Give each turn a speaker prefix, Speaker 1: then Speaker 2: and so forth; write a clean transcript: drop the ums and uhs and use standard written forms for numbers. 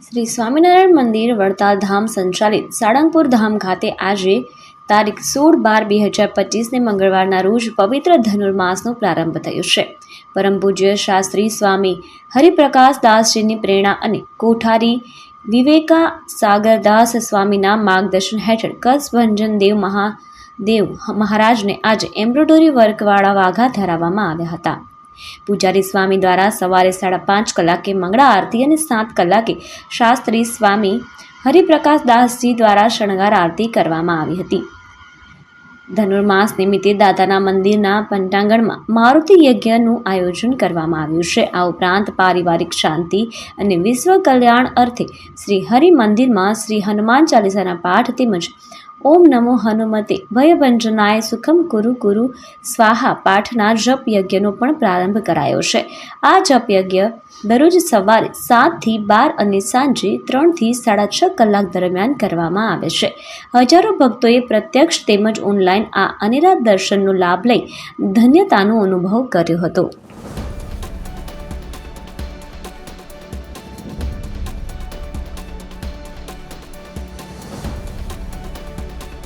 Speaker 1: શ્રી સ્વામિનારાયણ મંદિર વડતાલ ધામ સંચાલિત સાળંગપુર ધામ ખાતે આજે તારીખ 16/12/2025 મંગળવારના રોજ પવિત્ર ધનુર્માસનો પ્રારંભ થયો છે. પરમ પૂજ્ય શાસ્ત્રી સ્વામી હરિપ્રકાશ દાસજીની પ્રેરણા અને કોઠારી વિવેકા સાગરદાસ સ્વામીના માર્ગદર્શન હેઠળ કચ્છભંજન દેવ મહારાજને આજે એમ્બ્રોઇડરી વર્કવાળા વાઘા ધરાવવામાં આવ્યા હતા. પૂજારી સ્વામી દ્વારા સવારે 5:30 કલાકે મંગળા આરતી અને 7 કલાકે શાસ્ત્રી સ્વામી હરિપ્રકાશ દાસજી દ્વારા શણગાર આરતી કરવામાં આવી હતી. ધનુર્માસ નિમિત્તે દાદાના મંદિરના પંટાંગણમાં મારુતિ યજ્ઞનું આયોજન કરવામાં આવ્યું છે. આ ઉપરાંત પારિવારિક શાંતિ અને વિશ્વ કલ્યાણ અર્થે શ્રી હરિ મંદિરમાં શ્રી હનુમાન ચાલીસાના પાઠ તેમજ ઓમ નમો હનુમતે ભયભંજનાય સુખમ કુરુ કુરુ સ્વાહા પાઠના જપ યજ્ઞનો પણ પ્રારંભ કરાયો છે. આ જપ યજ્ઞ દરરોજ સવારે 7 થી 12 અને સાંજે 3 થી 6.5 કલાક દરમિયાન કરવામાં આવે છે. હજારો ભક્તોએ પ્રત્યક્ષ તેમજ ઓનલાઈન આ અનેરા દર્શનનો લાભ લઈ ધન્યતાનો અનુભવ કર્યો હતો.